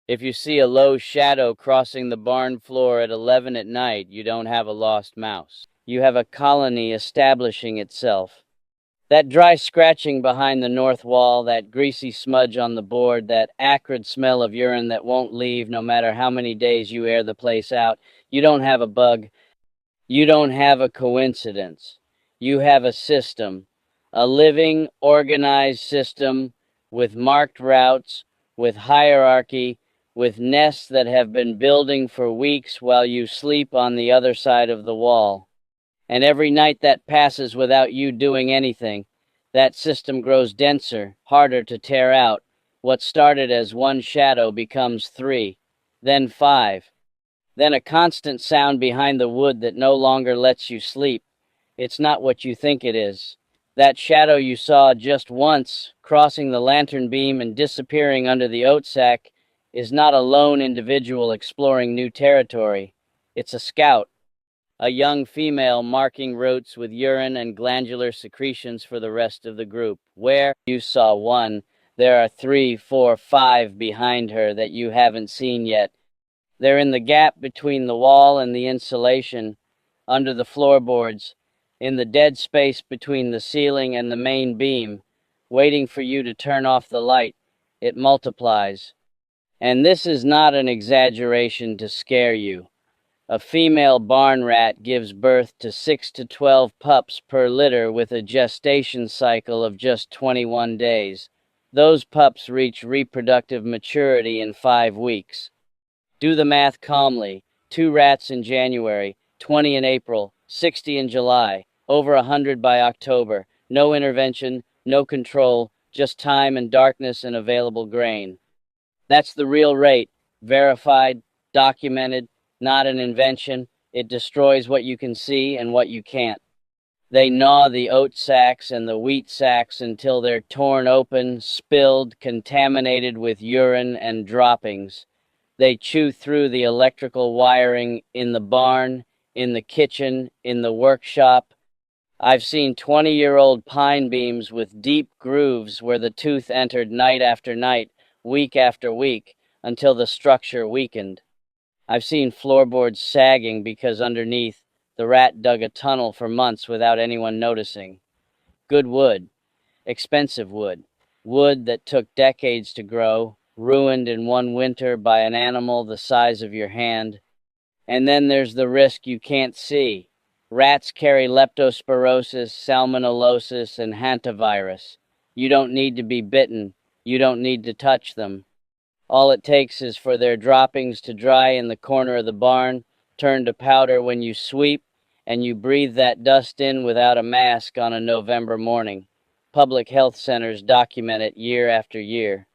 If you see a low shadow crossing the barn floor at 11 at night, you don't have a lost mouse. You have a colony establishing itself. That dry scratching behind the north wall, that greasy smudge on the board, that acrid smell of urine that won't leave no matter how many days you air the place out, you don't have a bug. You don't have a coincidence. You have a system, a living, organized system with marked routes, with hierarchy, with nests that have been building for weeks while you sleep on the other side of the wall. And every night that passes without you doing anything, that system grows denser, harder to tear out. What started as one shadow becomes 3, then 5. Then a constant sound behind the wood that no longer lets you sleep. It's not what you think it is. That shadow you saw just once, crossing the lantern beam and disappearing under the oat sack, is not a lone individual exploring new territory. It's a scout, a young female marking routes with urine and glandular secretions for the rest of the group. Where you saw one, there are 3, 4, 5 behind her that you haven't seen yet. They're in the gap between the wall and the insulation, under the floorboards, in the dead space between the ceiling and the main beam, waiting for you to turn off the light. It multiplies. And this is not an exaggeration to scare you. A female barn rat gives birth to 6 to 12 pups per litter with a gestation cycle of just 21 days. Those pups reach reproductive maturity in 5 weeks. Do the math calmly. 2 rats in January, 20 in April, 60 in July, over 100 by October. No intervention, no control, just time and darkness and available grain. That's the real rate, verified, documented, not an invention. It destroys what you can see and what you can't. They gnaw the oat sacks and the wheat sacks until they're torn open, spilled, contaminated with urine and droppings. They chew through the electrical wiring in the barn, in the kitchen, in the workshop. I've seen 20-year-old pine beams with deep grooves where the tooth entered night after night, week after week, until the structure weakened. I've seen floorboards sagging because underneath, the rat dug a tunnel for months without anyone noticing. Good wood, expensive wood, wood that took decades to grow, ruined in one winter by an animal the size of your hand. And then there's the risk you can't see. Rats carry leptospirosis, salmonellosis, and hantavirus. You don't need to be bitten. You don't need to touch them. All it takes is for their droppings to dry in the corner of the barn, turn to powder when you sweep, and you breathe that dust in without a mask on a November morning. Public health centers document it year after year.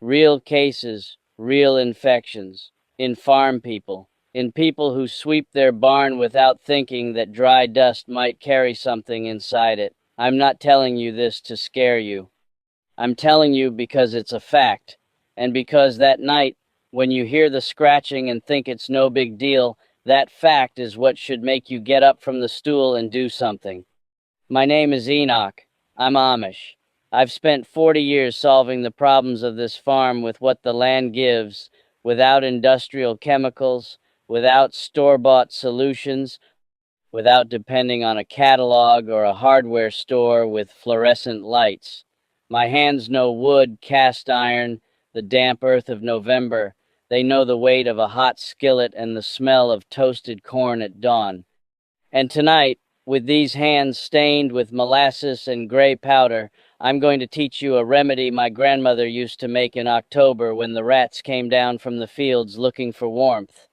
Real cases, real infections, in farm people, in people who sweep their barn without thinking that dry dust might carry something inside it. I'm not telling you this to scare you. I'm telling you because it's a fact, and because that night, when you hear the scratching and think it's no big deal, that fact is what should make you get up from the stool and do something. My name is Enoch. I'm Amish. I've spent 40 years solving the problems of this farm with what the land gives, without industrial chemicals, without store-bought solutions, without depending on a catalog or a hardware store with fluorescent lights. My hands know wood, cast iron, the damp earth of November. They know the weight of a hot skillet and the smell of toasted corn at dawn. And tonight, with these hands stained with molasses and gray powder, I'm going to teach you a remedy my grandmother used to make in October when the rats came down from the fields looking for warmth.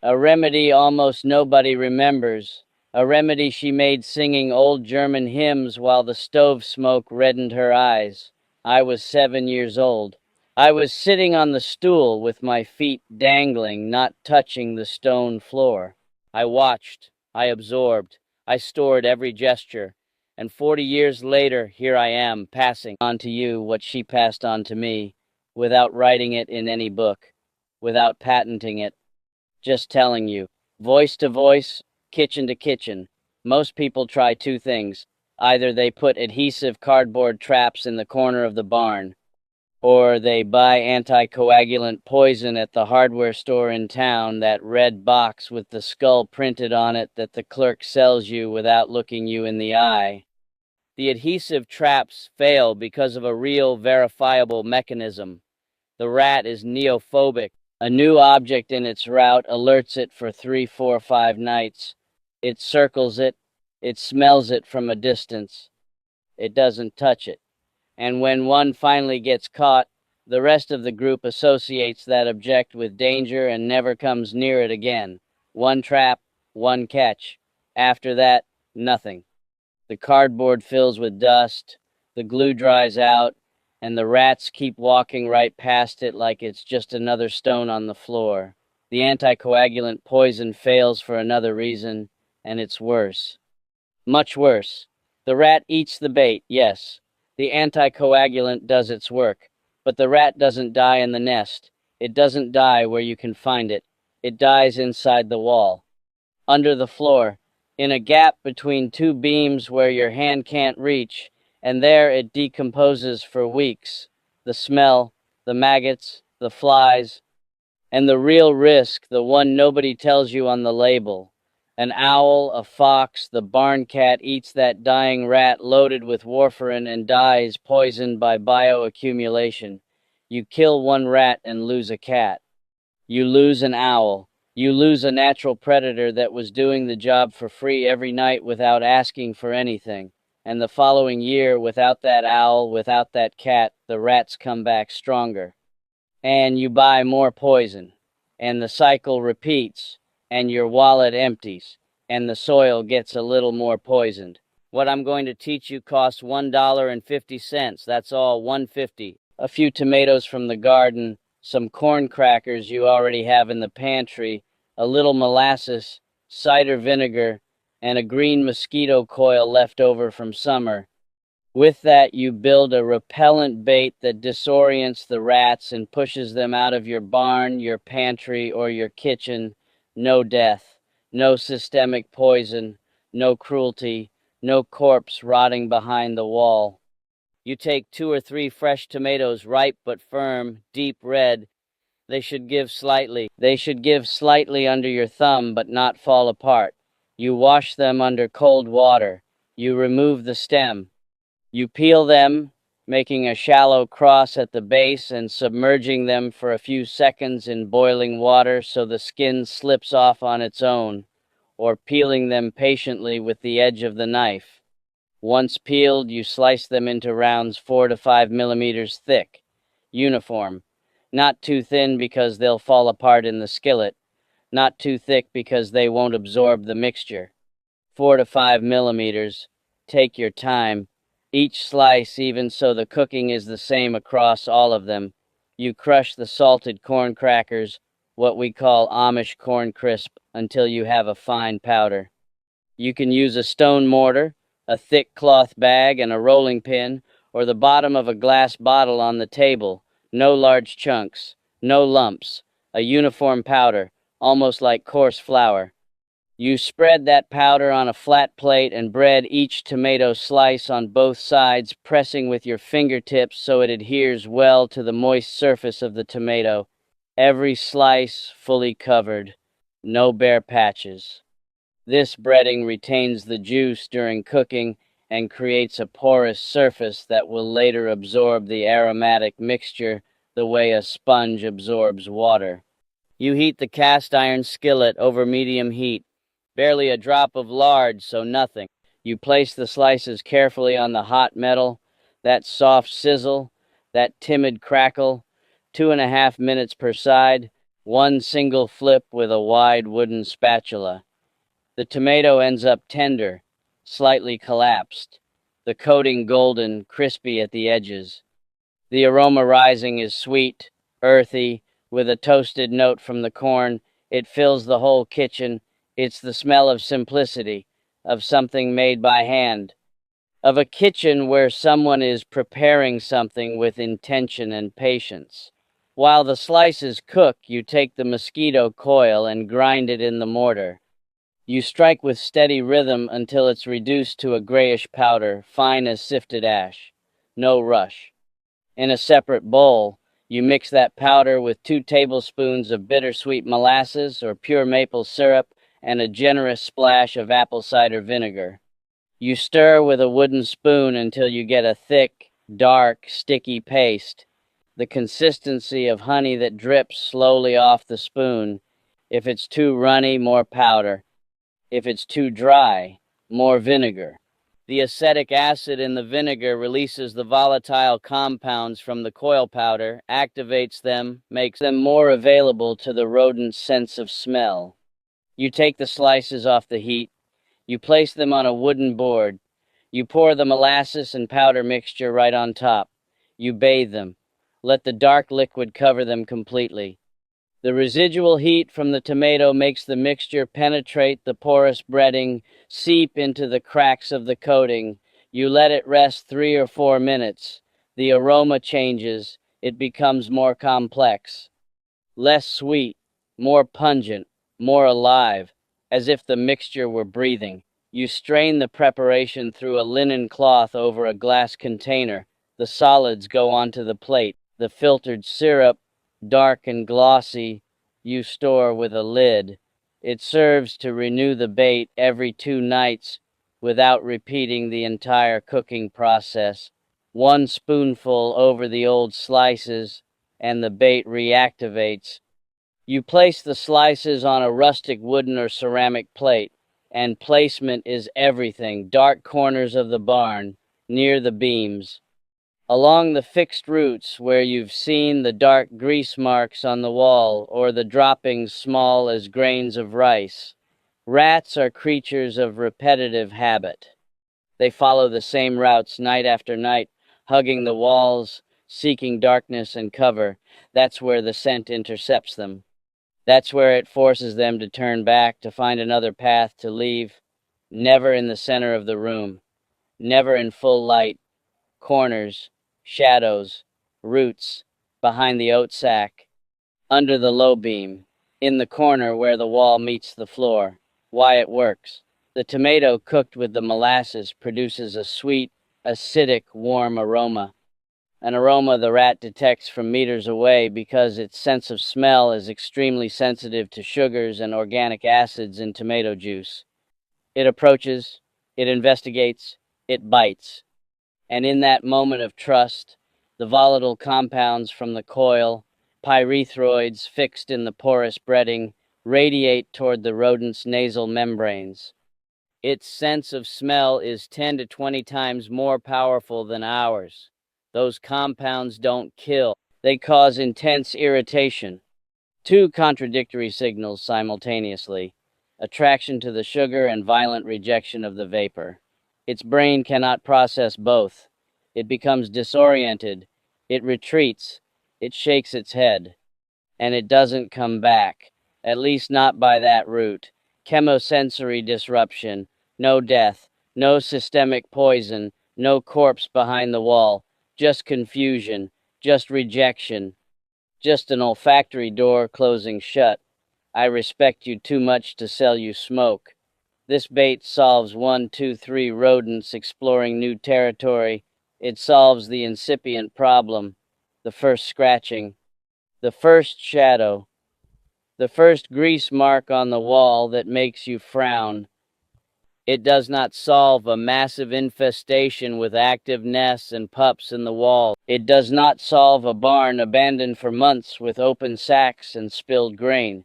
A remedy almost nobody remembers. A remedy she made singing old German hymns while the stove smoke reddened her eyes. I was 7 years old. I was sitting on the stool with my feet dangling, not touching the stone floor. I watched. I absorbed. I stored every gesture. And 40 years later, here I am, passing on to you what she passed on to me, without writing it in any book, without patenting it, just telling you, voice to voice, kitchen to kitchen. Most people try 2 things. Either they put adhesive cardboard traps in the corner of the barn, Or they buy anticoagulant poison at the hardware store in town, that red box with the skull printed on it that the clerk sells you without looking you in the eye. The adhesive traps fail because of a real verifiable mechanism. The rat is neophobic. A new object in its route alerts it for 3, 4, 5 nights. It circles it. It smells it from a distance. It doesn't touch it. And when one finally gets caught, the rest of the group associates that object with danger and never comes near it again. One trap, one catch. After that, nothing. The cardboard fills with dust, the glue dries out, and the rats keep walking right past it like it's just another stone on the floor. The anticoagulant poison fails for another reason, and it's worse. Much worse. The rat eats the bait, yes. The anticoagulant does its work, but the rat doesn't die in the nest. It doesn't die where you can find it. It dies inside the wall, under the floor, in a gap between two beams where your hand can't reach, and there it decomposes for weeks. The smell, the maggots, the flies, and the real risk, the one nobody tells you on the label. An owl, a fox, the barn cat eats that dying rat loaded with warfarin and dies poisoned by bioaccumulation. You kill one rat and lose a cat. You lose an owl. You lose a natural predator that was doing the job for free every night without asking for anything. And the following year, without that owl, without that cat, the rats come back stronger. And you buy more poison. And the cycle repeats. And your wallet empties. And the soil gets a little more poisoned. What I'm going to teach you costs $1.50. That's all, $1.50. A few tomatoes from the garden, some corn crackers you already have in the pantry, a little molasses, cider vinegar, and a green mosquito coil left over from summer. With that, you build a repellent bait that disorients the rats and pushes them out of your barn, your pantry, or your kitchen. No death, no systemic poison, no cruelty, no corpse rotting behind the wall. You take 2 or 3 fresh tomatoes, ripe but firm, deep red. They should give slightly under your thumb but not fall apart. You wash them under cold water. You remove the stem. You peel them, making a shallow cross at the base and submerging them for a few seconds in boiling water so the skin slips off on its own, or peeling them patiently with the edge of the knife. Once peeled, you slice them into rounds 4 to 5 millimeters thick, uniform. Not too thin because they'll fall apart in the skillet, not too thick because they won't absorb the mixture. 4 to 5 millimeters. Take your time. Each slice, even so the cooking is the same across all of them. You crush the salted corn crackers, what we call Amish corn crisp, until you have a fine powder. You can use a stone mortar, a thick cloth bag, and a rolling pin, or the bottom of a glass bottle on the table. No large chunks, no lumps, a uniform powder, almost like coarse flour. You spread that powder on a flat plate and bread each tomato slice on both sides, pressing with your fingertips so it adheres well to the moist surface of the tomato. Every slice fully covered, no bare patches. This breading retains the juice during cooking and creates a porous surface that will later absorb the aromatic mixture the way a sponge absorbs water. You heat the cast iron skillet over medium heat, barely a drop of lard, so nothing. You place the slices carefully on the hot metal, that soft sizzle, that timid crackle, 2.5 minutes per side, one single flip with a wide wooden spatula. The tomato ends up tender, slightly collapsed, the coating golden, crispy at the edges. The aroma rising is sweet, earthy, with a toasted note from the corn. It fills the whole kitchen. It's the smell of simplicity, of something made by hand, of a kitchen where someone is preparing something with intention and patience. While the slices cook, you take the mosquito coil and grind it in the mortar. You strike with steady rhythm until it's reduced to a grayish powder, fine as sifted ash. No rush. In a separate bowl, you mix that powder with 2 tablespoons of bittersweet molasses or pure maple syrup and a generous splash of apple cider vinegar. You stir with a wooden spoon until you get a thick, dark, sticky paste, the consistency of honey that drips slowly off the spoon. If it's too runny, more powder. If it's too dry, more vinegar. The acetic acid in the vinegar releases the volatile compounds from the coil powder, activates them, makes them more available to the rodent's sense of smell. You take the slices off the heat. You place them on a wooden board. You pour the molasses and powder mixture right on top. You bathe them. Let the dark liquid cover them completely. The residual heat from the tomato makes the mixture penetrate the porous breading, seep into the cracks of the coating. You let it rest 3 or 4 minutes. The aroma changes. It becomes more complex. Less sweet, more pungent, more alive, as if the mixture were breathing. You strain the preparation through a linen cloth over a glass container. The solids go onto the plate. The filtered syrup, dark and glossy, you store with a lid. It serves to renew the bait every 2 nights without repeating the entire cooking process. 1 spoonful over the old slices, and the bait reactivates. You place the slices on a rustic wooden or ceramic plate, and placement is everything. Dark corners of the barn, near the beams. Along the fixed roots where you've seen the dark grease marks on the wall or the droppings small as grains of rice. Rats are creatures of repetitive habit. They follow the same routes night after night, hugging the walls, seeking darkness and cover. That's where the scent intercepts them. That's where it forces them to turn back, to find another path to leave. Never in the center of the room. Never in full light. Corners, shadows, roots, behind the oat sack, under the low beam, in the corner where the wall meets the floor. Why it works. The tomato cooked with the molasses produces a sweet, acidic, warm aroma. An aroma the rat detects from meters away because its sense of smell is extremely sensitive to sugars and organic acids in tomato juice. It approaches, it investigates, it bites. And in that moment of trust, the volatile compounds from the coil, pyrethroids fixed in the porous breading, radiate toward the rodent's nasal membranes. Its sense of smell is 10 to 20 times more powerful than ours. Those compounds don't kill. They cause intense irritation. 2 contradictory signals simultaneously: attraction to the sugar and violent rejection of the vapor. Its brain cannot process both. It becomes disoriented. It retreats. It shakes its head. And it doesn't come back, at least not by that route. Chemosensory disruption, no death, no systemic poison, no corpse behind the wall, just confusion, just rejection, just an olfactory door closing shut. I respect you too much to sell you smoke. This bait solves 1, 2, 3 rodents exploring new territory. It solves the incipient problem, the first scratching, the first shadow, the first grease mark on the wall that makes you frown. It does not solve a massive infestation with active nests and pups in the wall. It does not solve a barn abandoned for months with open sacks and spilled grain.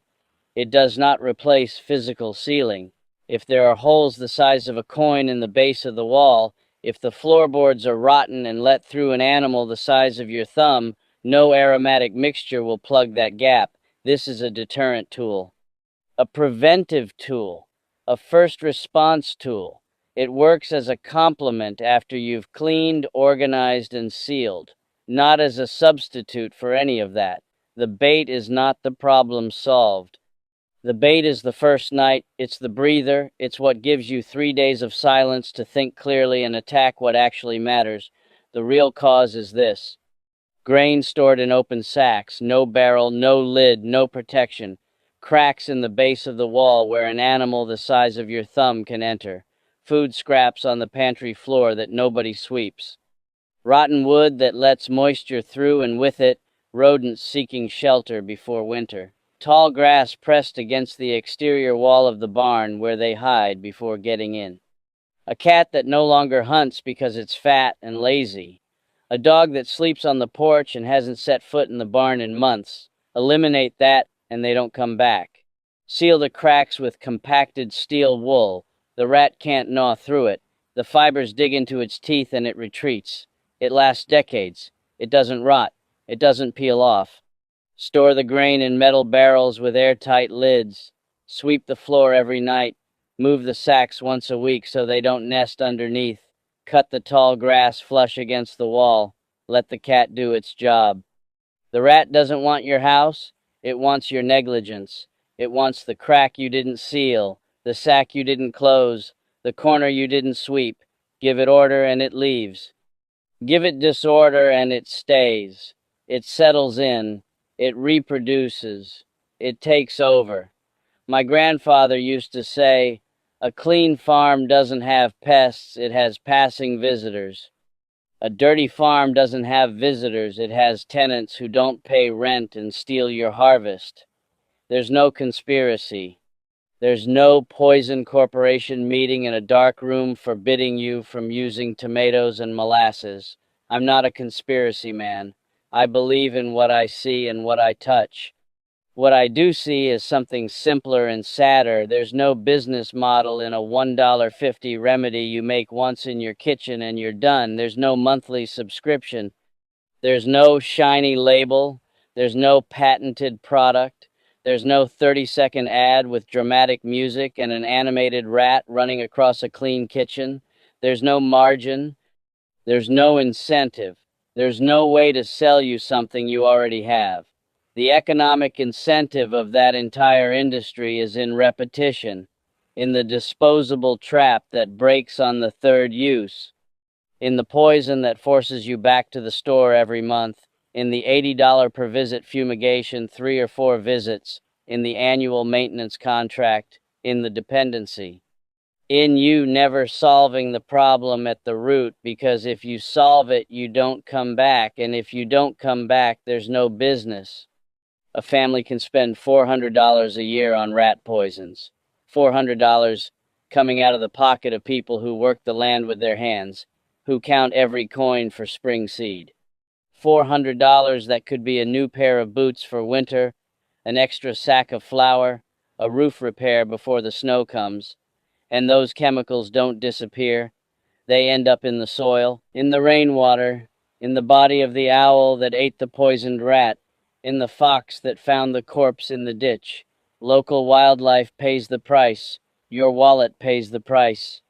It does not replace physical sealing. If there are holes the size of a coin in the base of the wall, if the floorboards are rotten and let through an animal the size of your thumb, no aromatic mixture will plug that gap. This is a deterrent tool, a preventive tool, a first response tool. It works as a complement after you've cleaned, organized, and sealed, not as a substitute for any of that. The bait is not the problem solved. The bait is the first night, it's the breather, it's what gives you 3 days of silence to think clearly and attack what actually matters. The real cause is this: grain stored in open sacks, no barrel, no lid, no protection, cracks in the base of the wall where an animal the size of your thumb can enter, food scraps on the pantry floor that nobody sweeps. Rotten wood that lets moisture through, and with it, rodents seeking shelter before winter. Tall grass pressed against the exterior wall of the barn where they hide before getting in. A cat that no longer hunts because it's fat and lazy. A dog that sleeps on the porch and hasn't set foot in the barn in months. Eliminate that and they don't come back. Seal the cracks with compacted steel wool. The rat can't gnaw through it. The fibers dig into its teeth and it retreats. It lasts decades. It doesn't rot. It doesn't peel off. Store the grain in metal barrels with airtight lids. Sweep the floor every night. Move the sacks once a week so they don't nest underneath. Cut the tall grass flush against the wall. Let the cat do its job. The rat doesn't want your house. It wants your negligence. It wants the crack you didn't seal, the sack you didn't close, the corner you didn't sweep. Give it order and it leaves. Give it disorder and it stays. It settles in. It reproduces. It takes over. My grandfather used to say, "A clean farm doesn't have pests, it has passing visitors. A dirty farm doesn't have visitors, it has tenants who don't pay rent and steal your harvest." There's no conspiracy. There's no poison corporation meeting in a dark room forbidding you from using tomatoes and molasses. I'm not a conspiracy man. I believe in what I see and what I touch. What I do see is something simpler and sadder. There's no business model in a $1.50 remedy you make once in your kitchen and you're done. There's no monthly subscription. There's no shiny label. There's no patented product. There's no 30-second ad with dramatic music and an animated rat running across a clean kitchen. There's no margin. There's no incentive. There's no way to sell you something you already have. The economic incentive of that entire industry is in repetition, in the disposable trap that breaks on the third use, in the poison that forces you back to the store every month, in the $80 per visit fumigation, 3 or 4 visits, in the annual maintenance contract, in the dependency. In you never solving the problem at the root, because if you solve it, you don't come back, and if you don't come back, there's no business. A family can spend $400 a year on rat poisons. $400 coming out of the pocket of people who work the land with their hands, who count every coin for spring seed. $400 that could be a new pair of boots for winter, an extra sack of flour, a roof repair before the snow comes. And those chemicals don't disappear. They end up in the soil, in the rainwater, in the body of the owl that ate the poisoned rat, in the fox that found the corpse in the ditch. Local wildlife pays the price. Your wallet pays the price.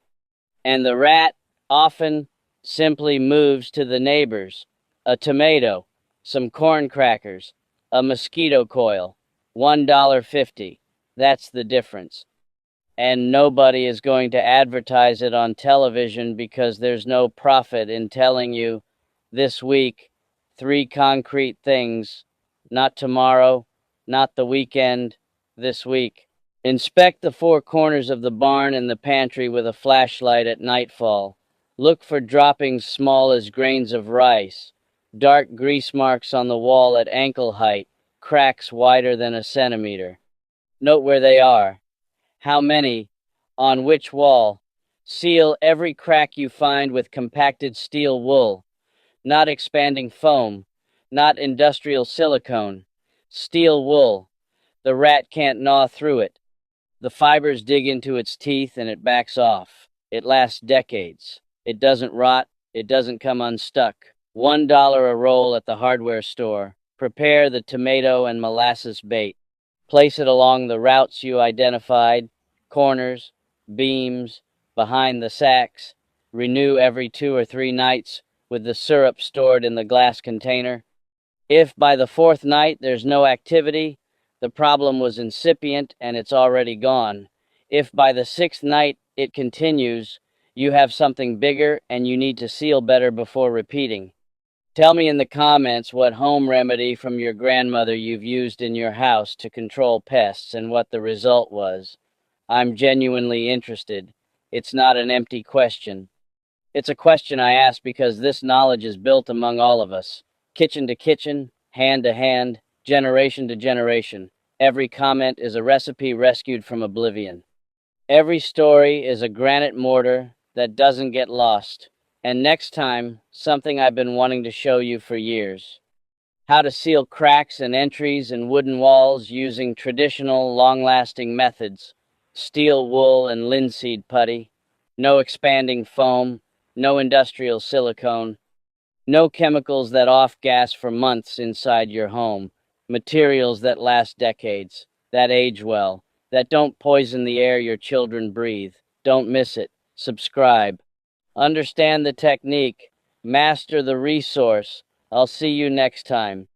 And the rat often simply moves to the neighbors. A tomato, some corn crackers, a mosquito coil, $1.50. That's the difference. And nobody is going to advertise it on television because there's no profit in telling you, this week, 3 concrete things, not tomorrow, not the weekend, this week. Inspect the 4 corners of the barn and the pantry with a flashlight at nightfall. Look for droppings small as grains of rice, dark grease marks on the wall at ankle height, cracks wider than a centimeter. Note where they are. How many? On which wall? Seal every crack you find with compacted steel wool, not expanding foam, not industrial silicone. Steel wool. The rat can't gnaw through it. The fibers dig into its teeth and it backs off. It lasts decades. It doesn't rot. It doesn't come unstuck. $1 a roll at the hardware store. Prepare the tomato and molasses bait. Place it along the routes you identified, corners, beams, behind the sacks. Renew every 2 or 3 nights with the syrup stored in the glass container. If by the 4th night there's no activity, the problem was incipient and it's already gone. If by the 6th night it continues, you have something bigger and you need to seal better before repeating. Tell me in the comments what home remedy from your grandmother you've used in your house to control pests and what the result was. I'm genuinely interested. It's not an empty question. It's a question I ask because this knowledge is built among all of us, kitchen to kitchen, hand to hand, generation to generation. Every comment is a recipe rescued from oblivion. Every story is a granite mortar that doesn't get lost. And next time, something I've been wanting to show you for years. How to seal cracks and entries in wooden walls using traditional, long-lasting methods. Steel wool and linseed putty. No expanding foam. No industrial silicone. No chemicals that off-gas for months inside your home. Materials that last decades. That age well. That don't poison the air your children breathe. Don't miss it. Subscribe. Understand the technique. Master the resource. I'll see you next time.